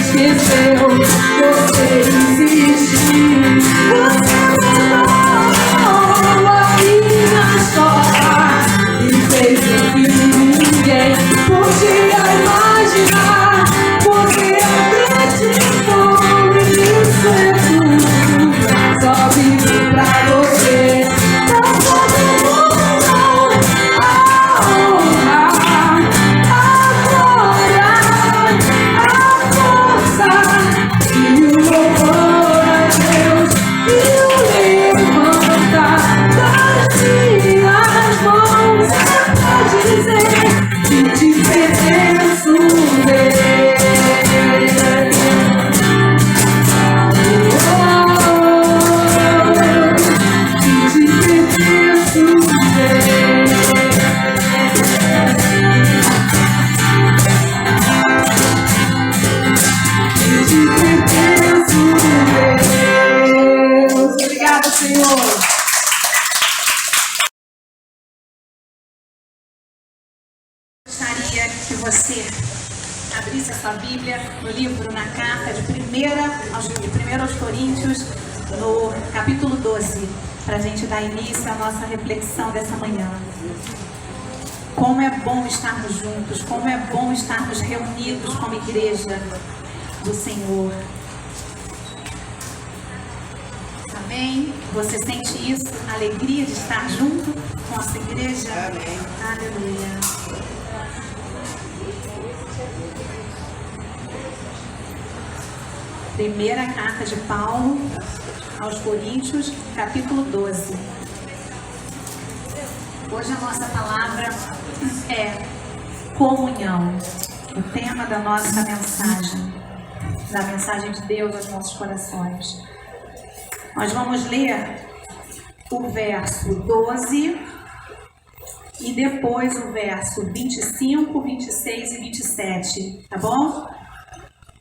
esqueceu, você existe. Você mudou a minha história e fez o que ninguém podia imaginar. Você acreditou nisso é tudo, só vivo pra você. Pra todo mundo a honra, a glória, a força e o louvor a Deus e o levanta das minhas mãos. É pra dizer que te pertenço, Deus. Obrigada, Senhor. Gostaria que você abrisse a sua Bíblia no livro, na carta de 1 aos Coríntios, no capítulo 12, para a gente dar início à nossa reflexão dessa manhã. Como é bom estarmos juntos, como é bom estarmos reunidos como igreja do Senhor. Amém? Você sente isso? A alegria de estar junto com a sua igreja? Amém. Aleluia. Primeira carta de Paulo aos Coríntios, capítulo 12. Hoje a nossa palavra é comunhão, o tema da nossa mensagem, da mensagem de Deus aos nossos corações. Nós vamos ler o verso 12 e depois o verso 25, 26 e 27, tá bom?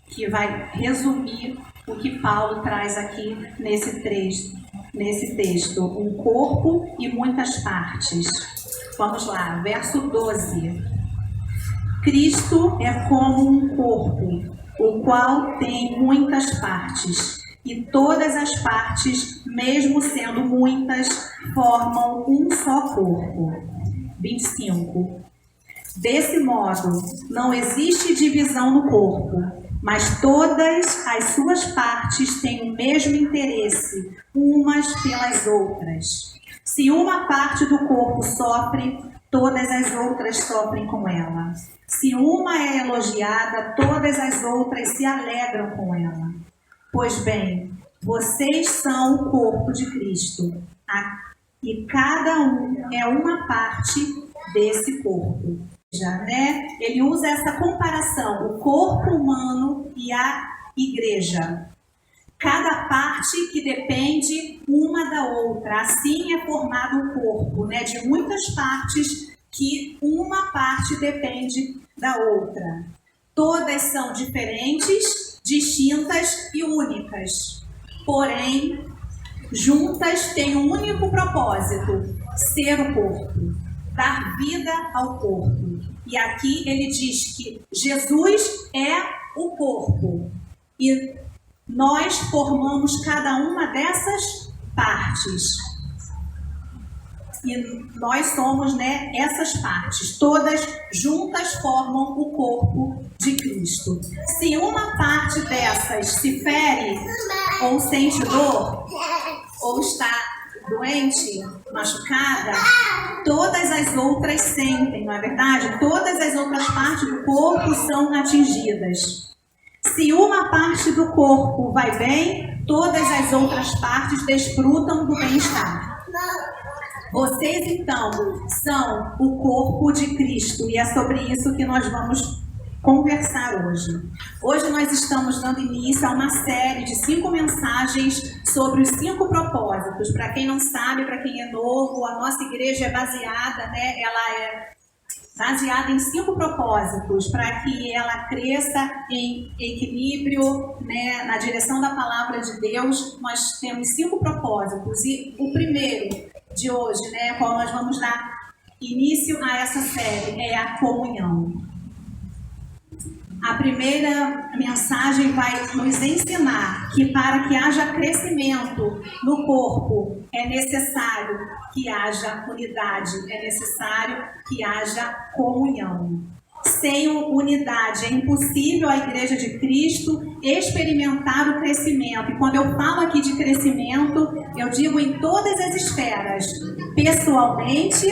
Que vai resumir o que Paulo traz aqui nesse texto, um corpo e muitas partes. Vamos lá, verso 12. Cristo é como um corpo, o qual tem muitas partes, e todas as partes, mesmo sendo muitas, formam um só corpo. 25. Desse modo, não existe divisão no corpo, mas todas as suas partes têm o mesmo interesse, umas pelas outras. Se uma parte do corpo sofre, todas as outras sofrem com ela. Se uma é elogiada, todas as outras se alegram com ela. Pois bem, vocês são o corpo de Cristo, e cada um é uma parte desse corpo. Já, né? Ele usa essa comparação, o corpo humano e a igreja. Cada parte que depende uma da outra. Assim é formado o corpo, né? De muitas partes que uma parte depende da outra. Todas são diferentes, distintas e únicas. Porém, juntas têm um único propósito: ser o corpo, dar vida ao corpo. E aqui ele diz que Jesus é o corpo e nós formamos cada uma dessas partes. E nós somos, né, essas partes. Todas juntas formam o corpo de Cristo. Se uma parte dessas se fere ou sente dor ou está doente, machucada, todas as outras sentem, não é verdade? Todas as outras partes do corpo são atingidas. Se uma parte do corpo vai bem, todas as outras partes desfrutam do bem-estar. Vocês, então, são o corpo de Cristo e é sobre isso que nós vamos conversar hoje. Hoje nós estamos dando início a uma série de 5 mensagens sobre os 5 propósitos. Para quem não sabe, para quem é novo, a nossa igreja é baseada, né? Ela é baseada em 5 propósitos para que ela cresça em equilíbrio, né? Na direção da palavra de Deus. Nós temos 5 propósitos e o primeiro de hoje, né, qual nós vamos dar início a essa série, é a comunhão. A primeira mensagem vai nos ensinar que para que haja crescimento no corpo é necessário que haja unidade, é necessário que haja comunhão. Sem unidade é impossível a Igreja de Cristo experimentar o crescimento. E quando eu falo aqui de crescimento, eu digo em todas as esferas. Pessoalmente,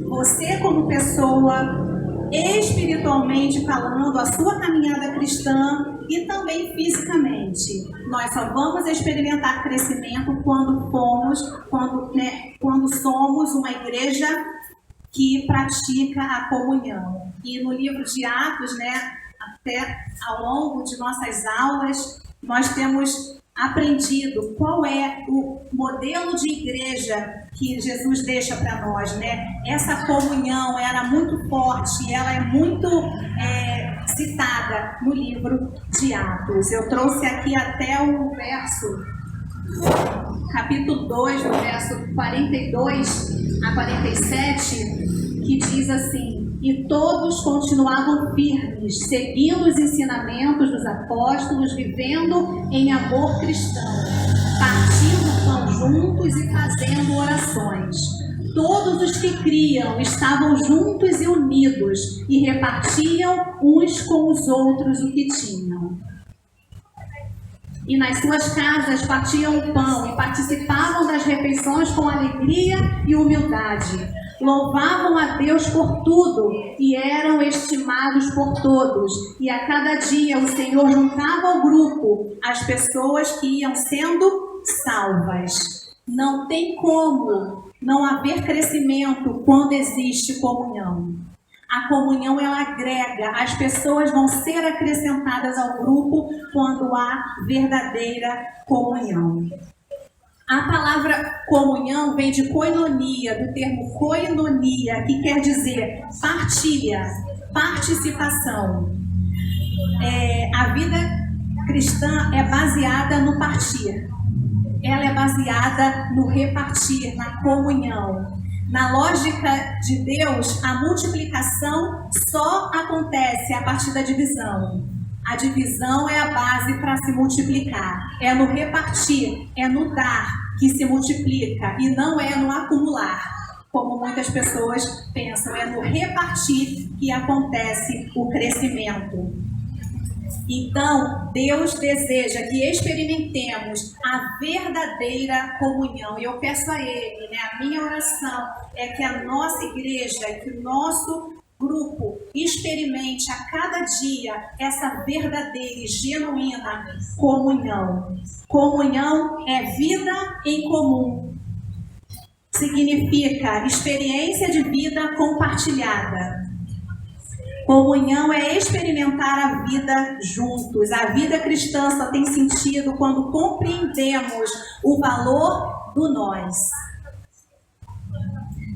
você como pessoa, espiritualmente falando, a sua caminhada cristã e também fisicamente. Nós só vamos experimentar crescimento quando somos uma igreja que pratica a comunhão. E no livro de Atos, até ao longo de nossas aulas, nós temos aprendido qual é o modelo de igreja que Jesus deixa para nós, Essa comunhão era muito forte, ela é muito citada no livro de Atos. Eu trouxe aqui até o capítulo 2, do verso 42 a 47, que diz assim: e todos continuavam firmes, seguindo os ensinamentos dos apóstolos, vivendo em amor cristão, partindo pão juntos e fazendo orações. Todos os que criam estavam juntos e unidos e repartiam uns com os outros o que tinham. E nas suas casas partiam o pão e participavam das refeições com alegria e humildade. Louvavam a Deus por tudo e eram estimados por todos. E a cada dia o Senhor juntava ao grupo as pessoas que iam sendo salvas. Não tem como não haver crescimento quando existe comunhão. A comunhão, ela agrega, as pessoas vão ser acrescentadas ao grupo quando há verdadeira comunhão. A palavra comunhão vem de koinonia, do termo koinonia, que quer dizer partilha, participação. A vida cristã é baseada no partir. Ela é baseada no repartir, na comunhão. Na lógica de Deus, a multiplicação só acontece a partir da divisão. A divisão é a base para se multiplicar. É no repartir, é no dar que se multiplica e não é no acumular, como muitas pessoas pensam. É no repartir que acontece o crescimento. Então, Deus deseja que experimentemos a verdadeira comunhão. E eu peço a Ele, a minha oração é que a nossa igreja, que o nosso grupo experimente a cada dia essa verdadeira e genuína comunhão. Comunhão é vida em comum. Significa experiência de vida compartilhada. Comunhão é experimentar a vida juntos. A vida cristã só tem sentido quando compreendemos o valor do nós.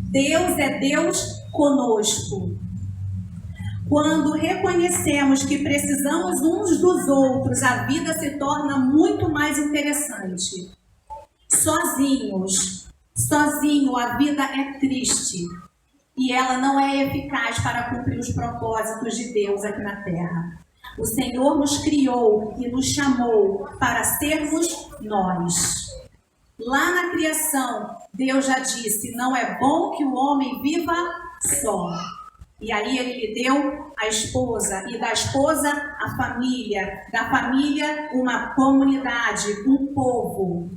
Deus é Deus conosco. Quando reconhecemos que precisamos uns dos outros, a vida se torna muito mais interessante. Sozinho, a vida é triste. E ela não é eficaz para cumprir os propósitos de Deus aqui na Terra. O Senhor nos criou e nos chamou para sermos nós. Lá na criação, Deus já disse, não é bom que o homem viva só. E aí ele lhe deu a esposa, e da esposa a família, da família uma comunidade, um povo.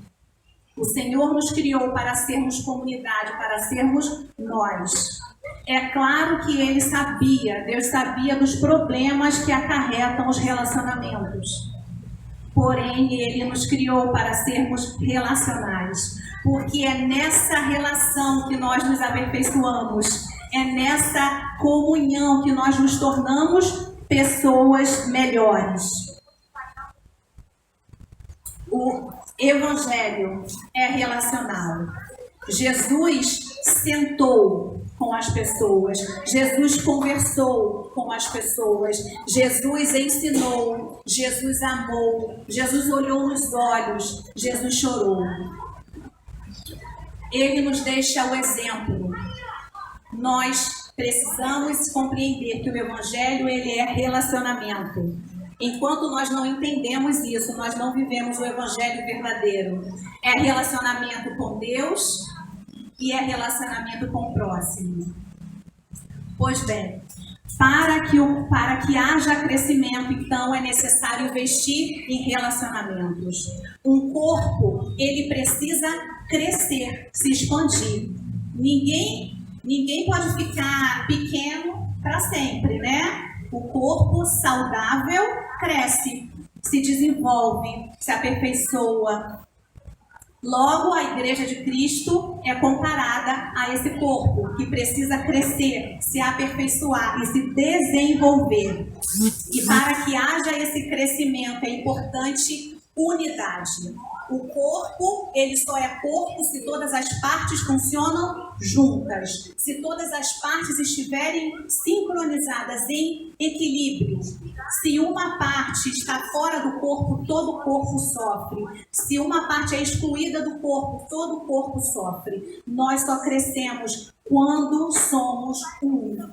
O Senhor nos criou para sermos comunidade, para sermos nós. É claro que Ele sabia, Deus sabia dos problemas que acarretam os relacionamentos. Porém, Ele nos criou para sermos relacionais. Porque é nessa relação que nós nos aperfeiçoamos. É nessa comunhão que nós nos tornamos pessoas melhores. O Evangelho é relacional. Jesus sentou com as pessoas, Jesus conversou com as pessoas, Jesus ensinou, Jesus amou, Jesus olhou nos olhos, Jesus chorou. Ele nos deixa o exemplo. Nós Precisamos compreender que o Evangelho ele é relacionamento. Enquanto nós não entendemos isso, nós não vivemos o Evangelho verdadeiro. É relacionamento com Deus e é relacionamento com o próximo. Pois bem, para que haja crescimento, então, é necessário investir em relacionamentos. Um corpo, ele precisa crescer, se expandir. Ninguém pode ficar pequeno para sempre, né? O corpo saudável cresce, se desenvolve, se aperfeiçoa. Logo, a Igreja de Cristo é comparada a esse corpo que precisa crescer, se aperfeiçoar e se desenvolver. E para que haja esse crescimento é importante unidade. O corpo, ele só é corpo se todas as partes funcionam juntas, se todas as partes estiverem sincronizadas em equilíbrio. Se uma parte está fora do corpo, todo o corpo sofre. Se uma parte é excluída do corpo, todo o corpo sofre. Nós só crescemos quando somos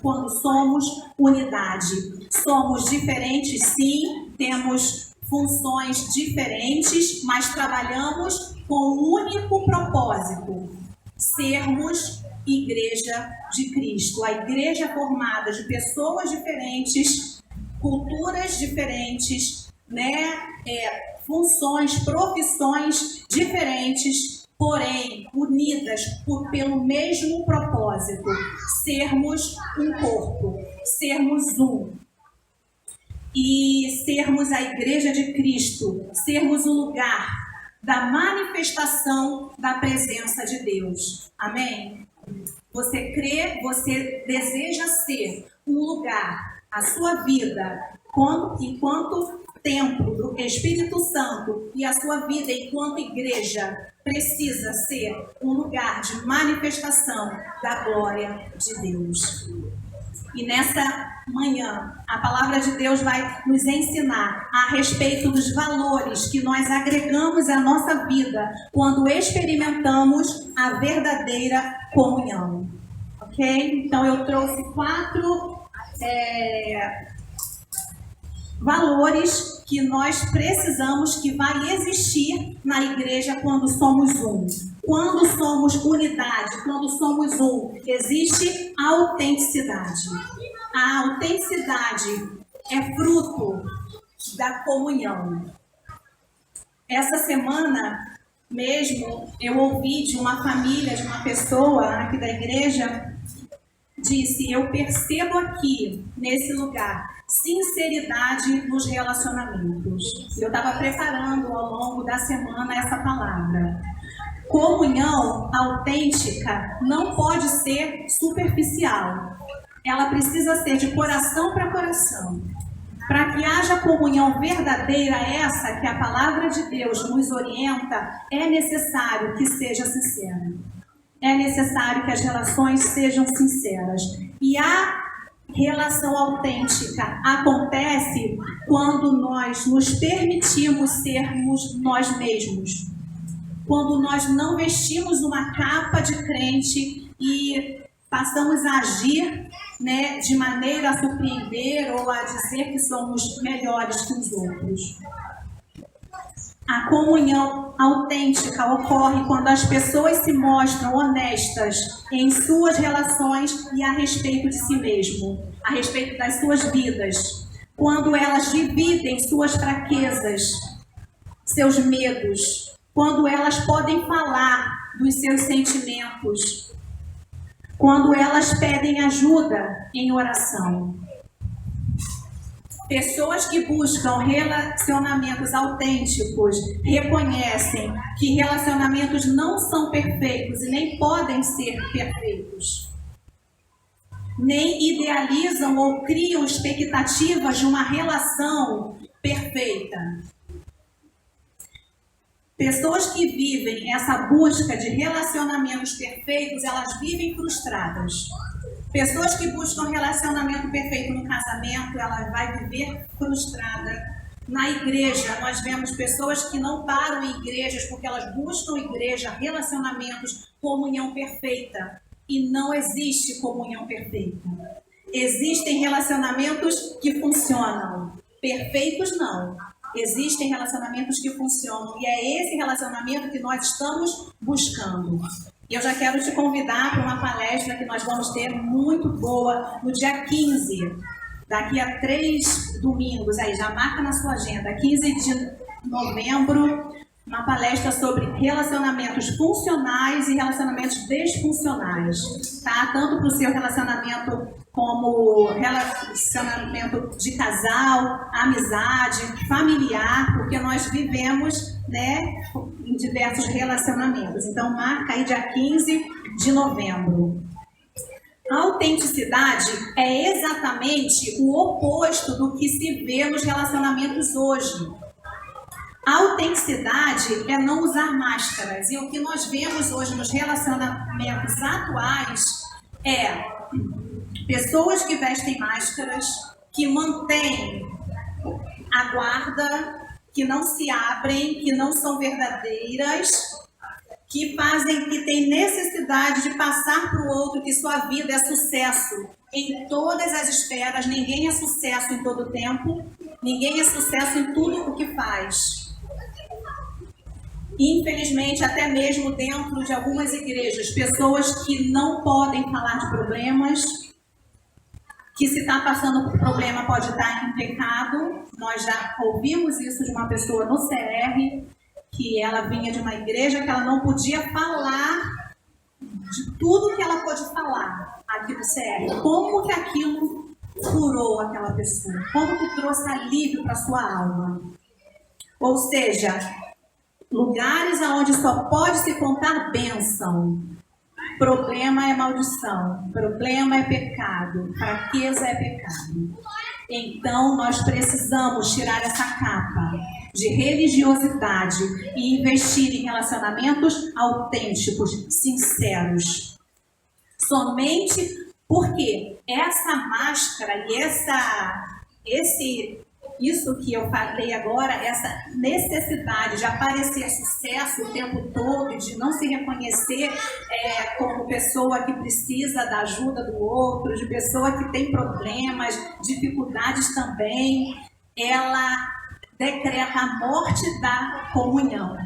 quando somos unidade. Somos diferentes, sim, temos funções diferentes, mas trabalhamos com um único propósito: sermos Igreja de Cristo. A igreja formada de pessoas diferentes, culturas diferentes, né? Funções, profissões diferentes, porém unidas pelo mesmo propósito: sermos um corpo, sermos um. E sermos a Igreja de Cristo, sermos o lugar da manifestação da presença de Deus. Amém? Você crê, você deseja ser um lugar, a sua vida, enquanto templo do Espírito Santo, e a sua vida enquanto igreja precisa ser um lugar de manifestação da glória de Deus. E nessa manhã, a palavra de Deus vai nos ensinar a respeito dos valores que nós agregamos à nossa vida quando experimentamos a verdadeira comunhão. Ok? Então, eu trouxe 4 valores que nós precisamos que vai existir na igreja quando somos um. Quando somos unidade, quando somos um, existe a autenticidade. A autenticidade é fruto da comunhão. Essa semana mesmo eu ouvi de uma família, de uma pessoa aqui da igreja, disse: eu percebo aqui, nesse lugar, sinceridade nos relacionamentos. Eu estava preparando ao longo da semana essa palavra. Comunhão autêntica não pode ser superficial. Ela precisa ser de coração para coração. Para que haja comunhão verdadeira, essa que a palavra de Deus nos orienta, é necessário que seja sincera. É necessário que as relações sejam sinceras. E a relação autêntica acontece quando nós nos permitimos sermos nós mesmos. Quando nós não vestimos uma capa de crente e passamos a agir, né, de maneira a surpreender ou a dizer que somos melhores que os outros. A comunhão autêntica ocorre quando as pessoas se mostram honestas em suas relações e a respeito de si mesmo, a respeito das suas vidas. Quando elas dividem suas fraquezas, seus medos, quando elas podem falar dos seus sentimentos, quando elas pedem ajuda em oração. Pessoas que buscam relacionamentos autênticos reconhecem que relacionamentos não são perfeitos e nem podem ser perfeitos. Nem idealizam ou criam expectativas de uma relação perfeita. Pessoas que vivem essa busca de relacionamentos perfeitos, elas vivem frustradas. Pessoas que buscam relacionamento perfeito no casamento, ela vai viver frustrada. Na igreja, nós vemos pessoas que não param em igrejas porque elas buscam igreja, relacionamentos, comunhão perfeita. e não existe comunhão perfeita. Existem relacionamentos que funcionam, perfeitos não. Existem relacionamentos que funcionam e é esse relacionamento que nós estamos buscando. E eu já quero te convidar para uma palestra que nós vamos ter muito boa no dia 15, daqui a 3 domingos, aí já marca na sua agenda, 15 de novembro, uma palestra sobre relacionamentos funcionais e relacionamentos disfuncionais, tá? Tanto para o seu relacionamento como relacionamento de casal, amizade, familiar, porque nós vivemos, né, em diversos relacionamentos. Então, marca aí dia 15 de novembro. A autenticidade é exatamente o oposto do que se vê nos relacionamentos hoje. A autenticidade é não usar máscaras. E o que nós vemos hoje nos relacionamentos atuais é pessoas que vestem máscaras, que mantêm a guarda, que não se abrem, que não são verdadeiras, que têm necessidade de passar para o outro que sua vida é sucesso em todas as esferas. Ninguém é sucesso em todo o tempo, ninguém é sucesso em tudo o que faz. Infelizmente, até mesmo dentro de algumas igrejas, pessoas que não podem falar de problemas, que se está passando por problema pode estar em pecado. Nós já ouvimos isso de uma pessoa no CR, que ela vinha de uma igreja que ela não podia falar de tudo que ela pôde falar aqui no CR. Como que aquilo curou aquela pessoa? Como que trouxe alívio para sua alma? Ou seja, lugares onde só pode se contar bênção. Problema é maldição, problema é pecado, fraqueza é pecado. Então, nós precisamos tirar essa capa de religiosidade e investir em relacionamentos autênticos, sinceros. Somente porque essa máscara e isso que eu falei agora, essa necessidade de aparecer sucesso o tempo todo, de não se reconhecer como pessoa que precisa da ajuda do outro, de pessoa que tem problemas, dificuldades também, ela decreta a morte da comunhão.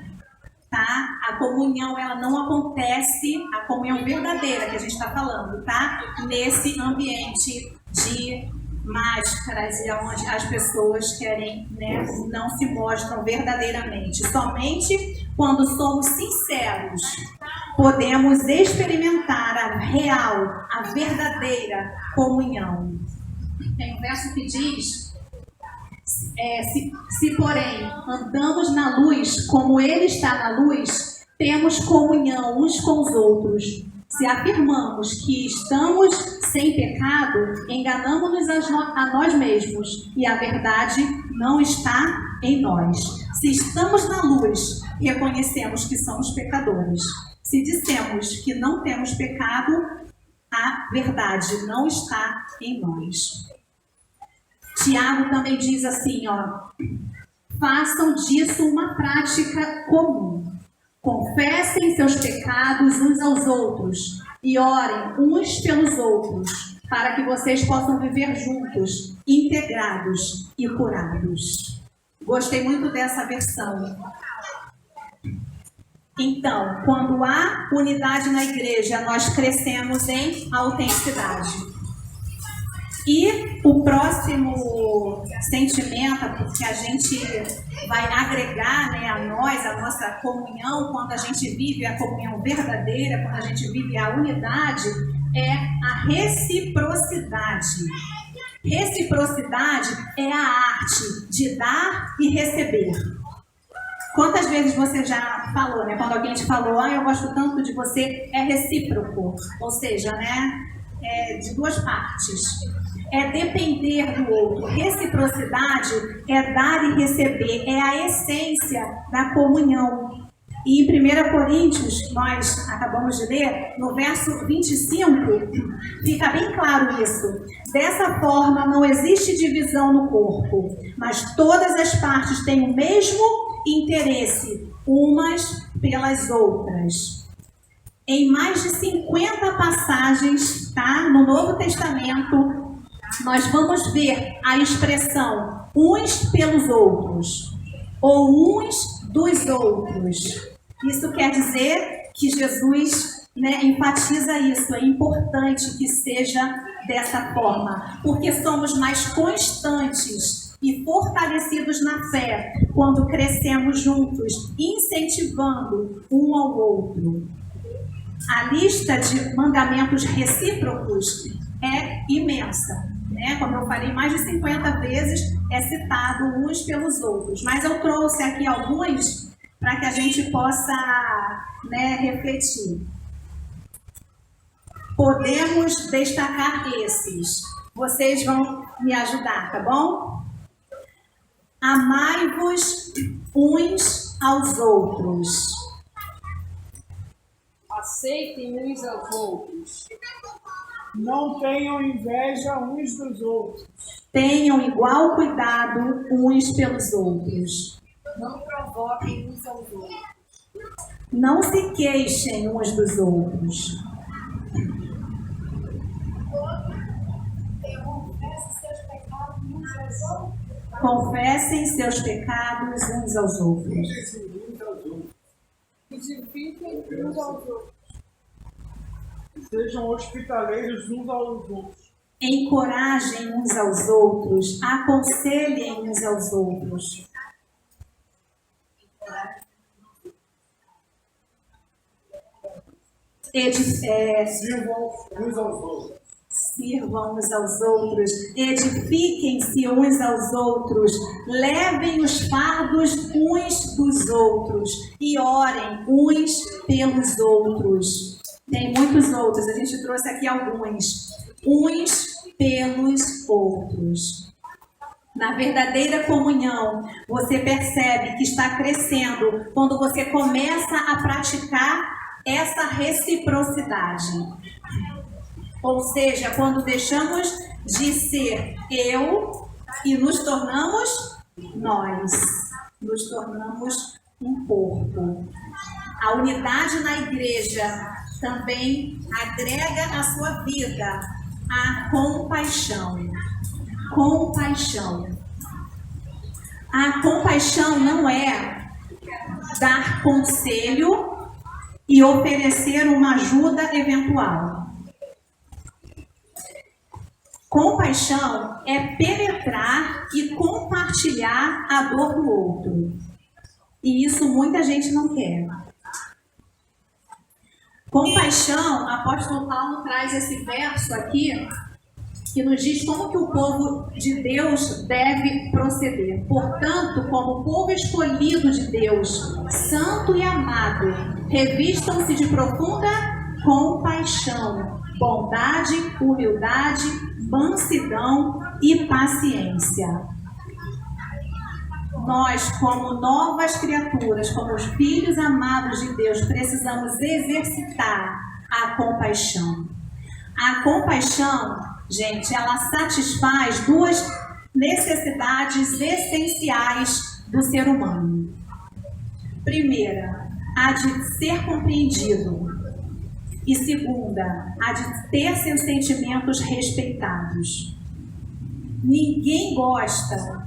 Tá? A comunhão, ela não acontece, a comunhão verdadeira que a gente está falando, tá? Nesse ambiente de máscaras e onde as pessoas querem, né, não se mostram verdadeiramente. Somente quando somos sinceros podemos experimentar a real, a verdadeira comunhão. Tem um verso que diz: se porém andamos na luz como Ele está na luz, temos comunhão uns com os outros. Se afirmamos que estamos sem pecado, enganamos-nos a nós mesmos e a verdade não está em nós. Se estamos na luz, reconhecemos que somos pecadores. Se dissemos que não temos pecado, a verdade não está em nós. Tiago também diz assim, façam disso uma prática comum. Confessem seus pecados uns aos outros e orem uns pelos outros, para que vocês possam viver juntos, integrados e curados. Gostei muito dessa versão. Então, quando há unidade na igreja, nós crescemos em autenticidade. E o próximo sentimento que a gente vai agregar, né, a nós, a nossa comunhão, quando a gente vive a comunhão verdadeira, quando a gente vive a unidade, é a reciprocidade. Reciprocidade é a arte de dar e receber. Quantas vezes você já falou, né? Quando alguém te falou, eu gosto tanto de você, é recíproco. Ou seja, né? É de duas partes. É depender do outro. Reciprocidade é dar e receber. É a essência da comunhão. E em 1 Coríntios, nós acabamos de ler, no verso 25, fica bem claro isso. Dessa forma, não existe divisão no corpo, mas todas as partes têm o mesmo interesse, umas pelas outras. Em mais de 50 passagens, tá? No Novo Testamento, nós vamos ver a expressão uns pelos outros, ou uns dos outros. Isso quer dizer que Jesus, né, enfatiza isso. É importante que seja dessa forma, porque somos mais constantes e fortalecidos na fé quando crescemos juntos, incentivando um ao outro. A lista de mandamentos recíprocos é imensa, né? Como eu falei, mais de 50 vezes é citado uns pelos outros. Mas eu trouxe aqui alguns para que a gente possa, né, refletir. Podemos destacar esses. Vocês vão me ajudar, tá bom? Amai-vos uns aos outros. Aceitem uns aos outros. Não tenham inveja uns dos outros. Tenham igual cuidado uns pelos outros. Não provoquem uns aos outros. Não se queixem uns dos outros. Confessem seus pecados uns aos outros. Edifiquem uns aos outros. Sejam hospitaleiros uns aos outros. Encorajem uns aos outros. Aconselhem uns aos outros. Sirvam uns aos outros. Sirvam uns aos outros, edifiquem-se uns aos outros, levem os fardos uns dos outros e orem uns pelos outros. Tem muitos outros, a gente trouxe aqui alguns. Uns pelos outros. Na verdadeira comunhão, você percebe que está crescendo quando você começa a praticar essa reciprocidade. Ou seja, quando deixamos de ser eu e nos tornamos nós. Nos tornamos um corpo. A unidade na igreja também agrega à sua vida a compaixão. Compaixão. A compaixão não é dar conselho e oferecer uma ajuda eventual. Compaixão é penetrar e compartilhar a dor do outro. E isso muita gente não quer. Compaixão, o apóstolo Paulo traz esse verso aqui, que nos diz como que o povo de Deus deve proceder. Portanto, como povo escolhido de Deus, santo e amado, revistam-se de profunda compaixão, bondade, humildade, mansidão e paciência. Nós, como novas criaturas, como os filhos amados de Deus, precisamos exercitar a compaixão. A compaixão, gente, ela satisfaz duas necessidades essenciais do ser humano. Primeira, a de ser compreendido. E segunda, a de ter seus sentimentos respeitados. Ninguém gosta.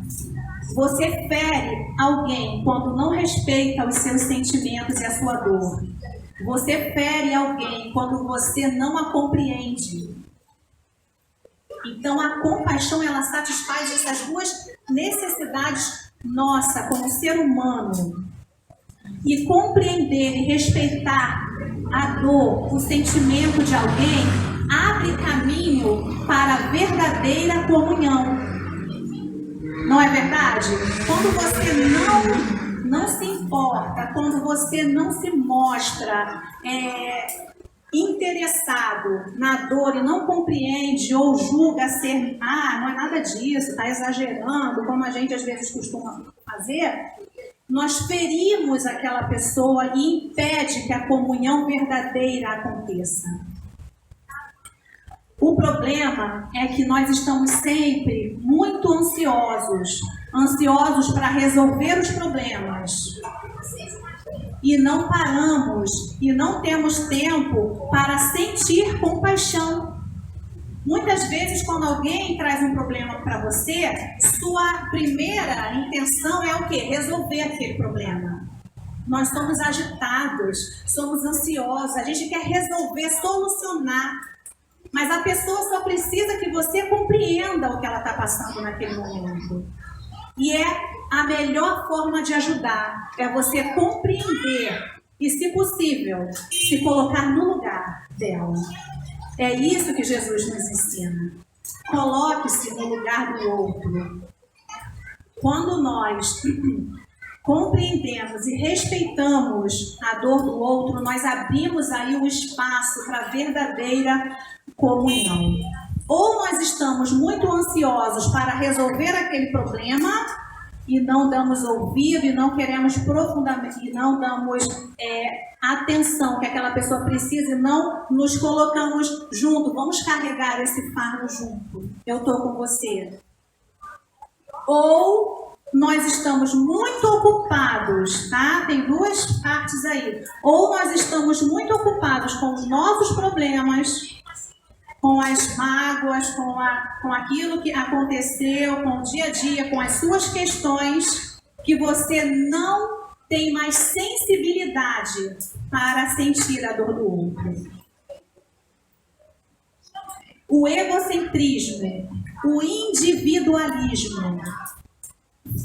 Você fere alguém quando não respeita os seus sentimentos e a sua dor. Você fere alguém quando você não a compreende. Então a compaixão, ela satisfaz essas duas necessidades nossa como ser humano. E compreender e respeitar a dor, o sentimento de alguém, abre caminho para a verdadeira comunhão. Não é verdade? Quando você não se importa, quando você não se mostra interessado na dor e não compreende ou julga ser, não é nada disso, está exagerando, como a gente às vezes costuma fazer, nós ferimos aquela pessoa e impede que a comunhão verdadeira aconteça. O problema é que nós estamos sempre muito ansiosos para resolver os problemas. e não paramos e não temos tempo para sentir compaixão. Muitas vezes, quando alguém traz um problema para você, sua primeira intenção é o quê? Resolver aquele problema. Nós somos agitados, somos ansiosos, a gente quer resolver, solucionar. Mas a pessoa só precisa que você compreenda o que ela está passando naquele momento. E é a melhor forma de ajudar, é você compreender e, se possível, se colocar no lugar dela. É isso que Jesus nos ensina. Coloque-se no lugar do outro. Quando nós compreendemos e respeitamos a dor do outro, nós abrimos aí um espaço para a verdadeira comunhão. Ou nós estamos muito ansiosos para resolver aquele problema e não damos ouvido e não queremos profundamente, e não damos atenção que aquela pessoa precisa e não nos colocamos junto. Vamos carregar esse fardo junto. Eu estou com você. Ou nós estamos muito ocupados, tá? Tem duas partes aí. Ou nós estamos muito ocupados com os nossos problemas, com as mágoas, com aquilo que aconteceu, com o dia a dia, com as suas questões, que você não tem mais sensibilidade para sentir a dor do outro. O egocentrismo, o individualismo,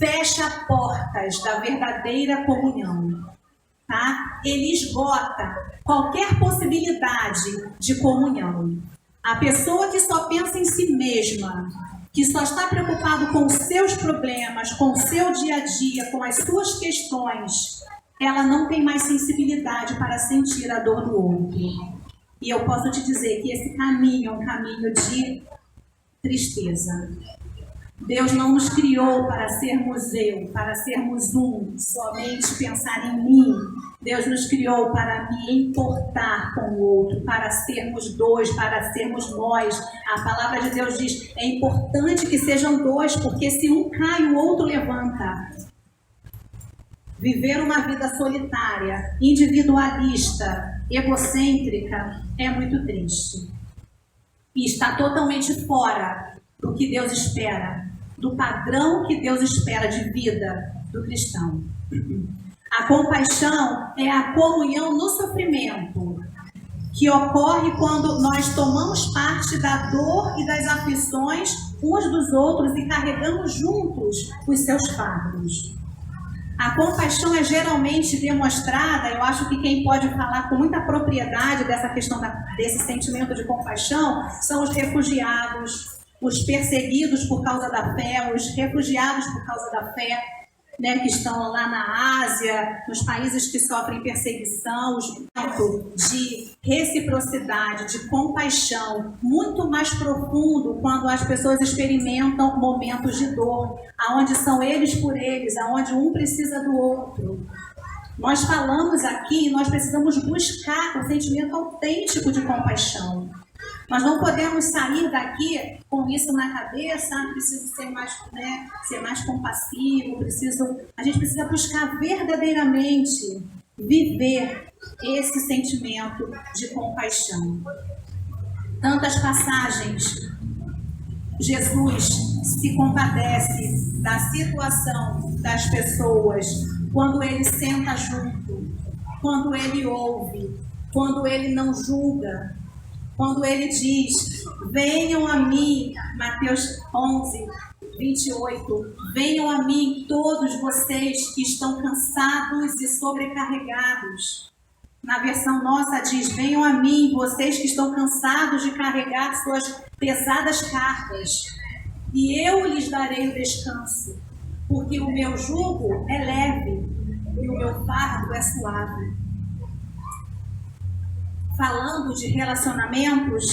fecha portas da verdadeira comunhão, tá? Ele esgota qualquer possibilidade de comunhão. A pessoa que só pensa em si mesma, que só está preocupado com os seus problemas, com o seu dia a dia, com as suas questões, ela não tem mais sensibilidade para sentir a dor do outro. E eu posso te dizer que esse caminho é um caminho de tristeza. Deus não nos criou para sermos eu, para sermos um, somente pensar em mim. Deus nos criou para me importar com o outro, para sermos dois, para sermos nós. A palavra de Deus diz, é importante que sejam dois, porque se um cai, o outro levanta. Viver uma vida solitária, individualista, egocêntrica, é muito triste. E está totalmente fora do que Deus espera, do padrão que Deus espera de vida do cristão. A compaixão é a comunhão no sofrimento, que ocorre quando nós tomamos parte da dor e das aflições uns dos outros e carregamos juntos os seus fardos. A compaixão é geralmente demonstrada, eu acho que quem pode falar com muita propriedade dessa questão desse sentimento de compaixão são os refugiados, os perseguidos por causa da fé, os refugiados por causa da fé, né, que estão lá na Ásia, nos países que sofrem perseguição, o espírito de reciprocidade, de compaixão, muito mais profundo quando as pessoas experimentam momentos de dor, aonde são eles por eles, aonde um precisa do outro. Nós falamos aqui, nós precisamos buscar o sentimento autêntico de compaixão. Nós não podemos sair daqui com isso na cabeça, preciso ser mais, ser mais compassivo, a gente precisa buscar verdadeiramente viver esse sentimento de compaixão. Tantas passagens, Jesus se compadece da situação das pessoas quando ele senta junto, quando ele ouve, quando ele não julga. Quando ele diz, venham a mim, Mateus 11, 28, venham a mim todos vocês que estão cansados e sobrecarregados. Na versão nossa diz, venham a mim vocês que estão cansados de carregar suas pesadas cargas, e eu lhes darei o descanso, porque o meu jugo é leve e o meu fardo é suave. Falando de relacionamentos,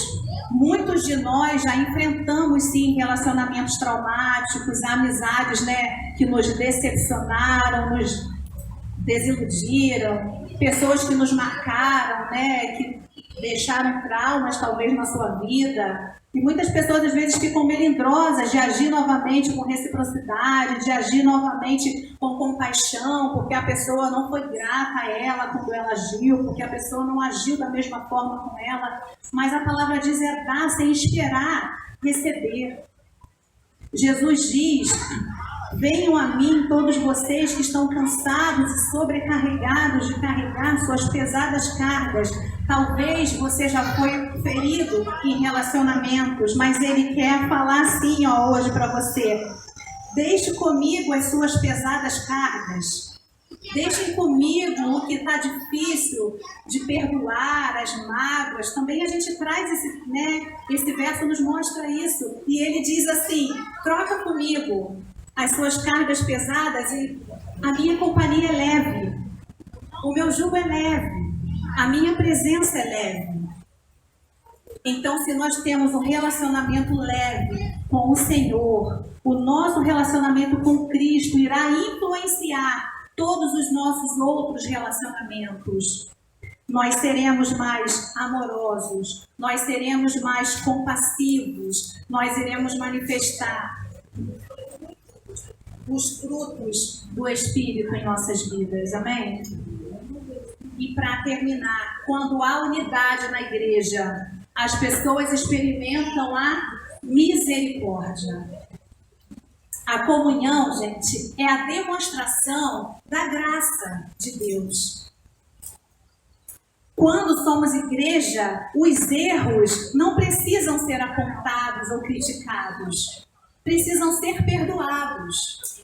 muitos de nós já enfrentamos sim relacionamentos traumáticos, amizades, que nos decepcionaram, nos desiludiram, pessoas que nos marcaram, deixaram traumas talvez na sua vida. E muitas pessoas às vezes ficam melindrosas de agir novamente com reciprocidade, de agir novamente com compaixão, porque a pessoa não foi grata a ela quando ela agiu, porque a pessoa não agiu da mesma forma com ela. Mas a palavra diz é dar sem esperar receber. Jesus diz: venham a mim todos vocês que estão cansados e sobrecarregados de carregar suas pesadas cargas. Talvez você já foi ferido em relacionamentos, mas Ele quer falar assim hoje para você. Deixe comigo as suas pesadas cargas. Deixem comigo o que está difícil de perdoar, as mágoas. Também a gente traz esse verso nos mostra isso. E ele diz assim: troca comigo as suas cargas pesadas e a minha companhia é leve. O meu jugo é leve. A minha presença é leve. Então, se nós temos um relacionamento leve com o Senhor, o nosso relacionamento com Cristo irá influenciar todos os nossos outros relacionamentos. Nós seremos mais amorosos, nós seremos mais compassivos, nós iremos manifestar os frutos do Espírito em nossas vidas. Amém? E para terminar, quando há unidade na igreja, as pessoas experimentam a misericórdia. A comunhão, gente, é a demonstração da graça de Deus. Quando somos igreja, os erros não precisam ser apontados ou criticados. Precisam ser perdoados.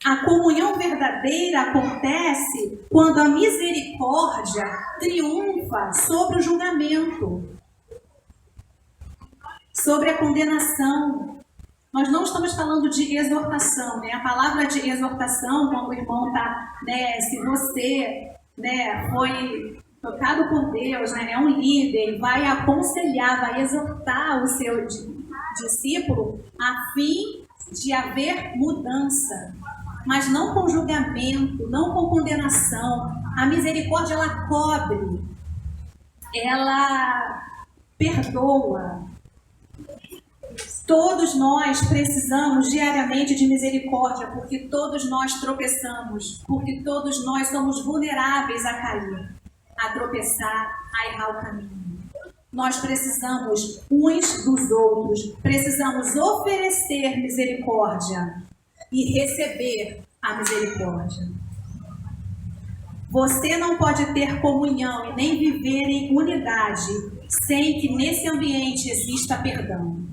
A comunhão verdadeira acontece quando a misericórdia triunfa sobre o julgamento, sobre a condenação. Nós não estamos falando de exortação, né? A palavra de exortação, quando o irmão está, se você, foi tocado por Deus, é um líder, vai aconselhar, vai exortar o seu discípulo a fim de haver mudança. Mas não com julgamento, não com condenação. A misericórdia, ela cobre, ela perdoa. Todos nós precisamos diariamente de misericórdia, porque todos nós tropeçamos, porque todos nós somos vulneráveis a cair, a tropeçar, a errar o caminho. Nós precisamos uns dos outros, precisamos oferecer misericórdia e receber a misericórdia. Você não pode ter comunhão e nem viver em unidade sem que nesse ambiente exista perdão.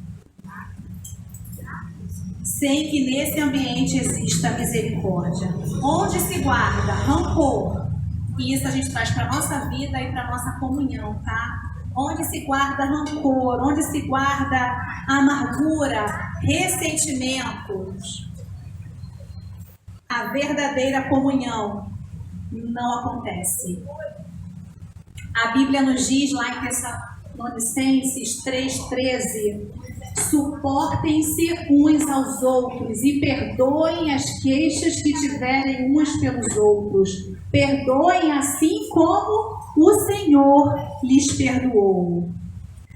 Sem que nesse ambiente exista misericórdia. Onde se guarda rancor, e isso a gente traz para a nossa vida e para a nossa comunhão, tá? Onde se guarda rancor, onde se guarda amargura, ressentimentos, a verdadeira comunhão não acontece. A Bíblia nos diz lá em Tessalonicenses 3,13: suportem-se uns aos outros e perdoem as queixas que tiverem uns pelos outros. Perdoem assim como o Senhor lhes perdoou.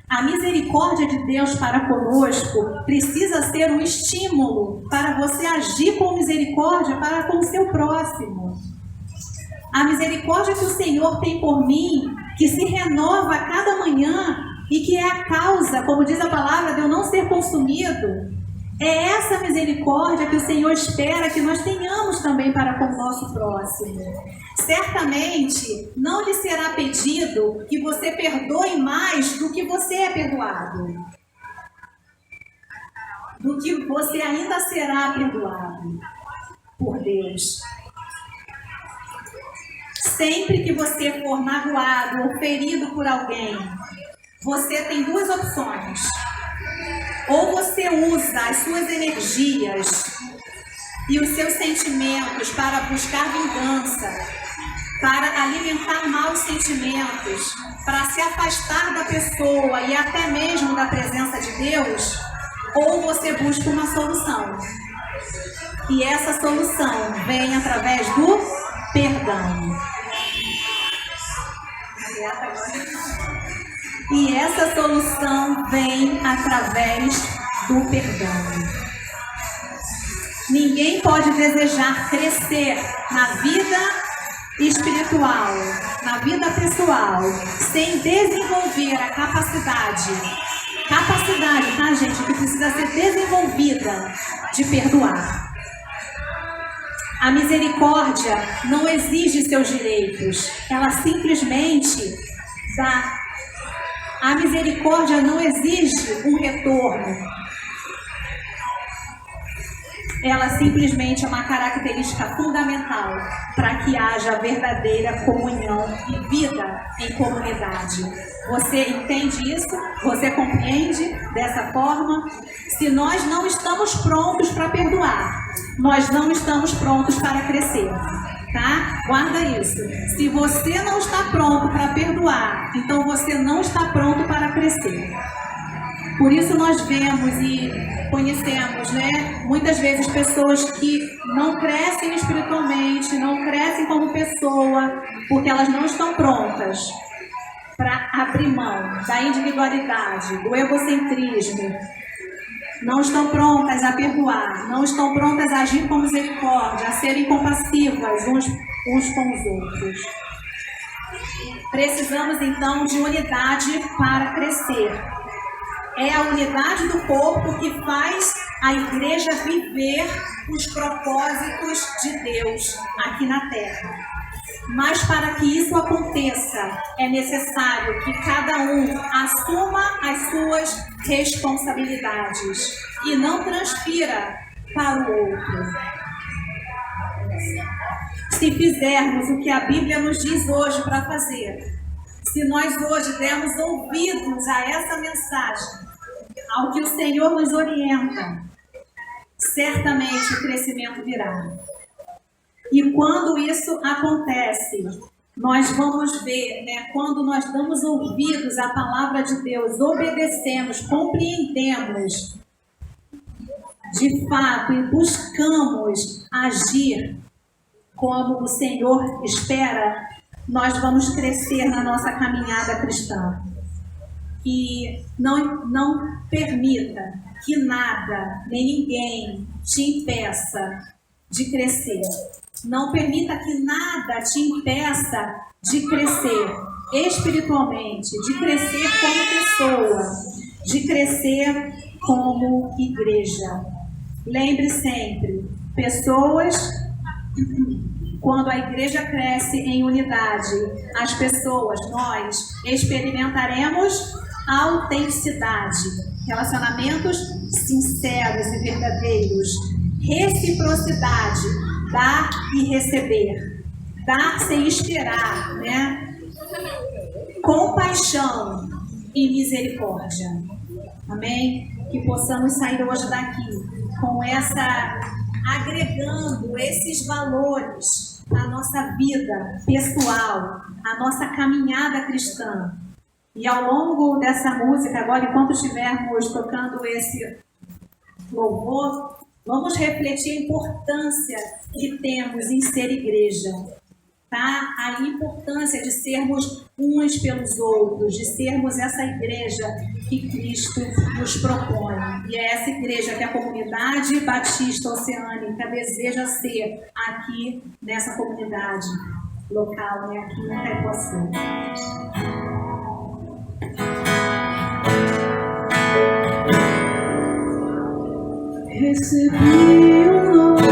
A misericórdia de Deus para conosco precisa ser um estímulo para você agir com misericórdia para com o seu próximo. A misericórdia que o Senhor tem por mim, que se renova a cada manhã e que é a causa, como diz a palavra, de eu não ser consumido, é essa misericórdia que o Senhor espera que nós tenhamos também para com o nosso próximo. Certamente não lhe será pedido que você perdoe mais do que você é perdoado, do que você ainda será perdoado por Deus. Sempre que você for magoado ou ferido por alguém, você tem duas opções. Ou você usa as suas energias e os seus sentimentos para buscar vingança, para alimentar maus sentimentos, para se afastar da pessoa e até mesmo da presença de Deus, ou você busca uma solução. E essa solução vem através do perdão. E essa solução vem através do perdão. Ninguém pode desejar crescer na vida espiritual, na vida pessoal, sem desenvolver a capacidade, tá, gente, que precisa ser desenvolvida de perdoar. A misericórdia não exige seus direitos, ela simplesmente dá. A misericórdia não exige um retorno. Ela simplesmente é uma característica fundamental para que haja verdadeira comunhão e vida em comunidade. Você entende isso? Você compreende dessa forma? Se nós não estamos prontos para perdoar, nós não estamos prontos para crescer. Tá? Guarda isso. Se você não está pronto para perdoar, então você não está pronto para crescer. Por isso nós vemos e conhecemos, né, muitas vezes pessoas que não crescem espiritualmente, não crescem como pessoa, porque elas não estão prontas para abrir mão da individualidade, do egocentrismo. Não estão prontas a perdoar, não estão prontas a agir com misericórdia, a serem compassivas uns com os outros. Precisamos então de unidade para crescer. É a unidade do corpo que faz a igreja viver os propósitos de Deus aqui na terra. Mas para que isso aconteça, é necessário que cada um assuma as suas responsabilidades e não transfira para o outro. Se fizermos o que a Bíblia nos diz hoje para fazer, se nós hoje dermos ouvidos a essa mensagem, ao que o Senhor nos orienta, certamente o crescimento virá. E quando isso acontece, nós vamos ver, né, quando nós damos ouvidos à palavra de Deus, obedecemos, compreendemos de fato e buscamos agir como o Senhor espera, nós vamos crescer na nossa caminhada cristã. E não permita que nada, nem ninguém te impeça de crescer. Não permita que nada te impeça de crescer espiritualmente, de crescer como pessoa, de crescer como igreja. Lembre sempre, pessoas, quando a igreja cresce em unidade, as pessoas, nós experimentaremos autenticidade, relacionamentos sinceros e verdadeiros, reciprocidade, dar e receber, dar sem esperar, né? Compaixão e misericórdia. Amém? Que possamos sair hoje daqui com agregando esses valores à nossa vida pessoal, à nossa caminhada cristã. E ao longo dessa música, agora, enquanto estivermos tocando esse louvor, vamos refletir a importância que temos em ser igreja, tá? A importância de sermos uns pelos outros, de sermos essa igreja que Cristo nos propõe. E é essa igreja que a comunidade batista oceânica deseja ser aqui nessa comunidade local, né? Aqui em Itaipuaçu. Recebi um novo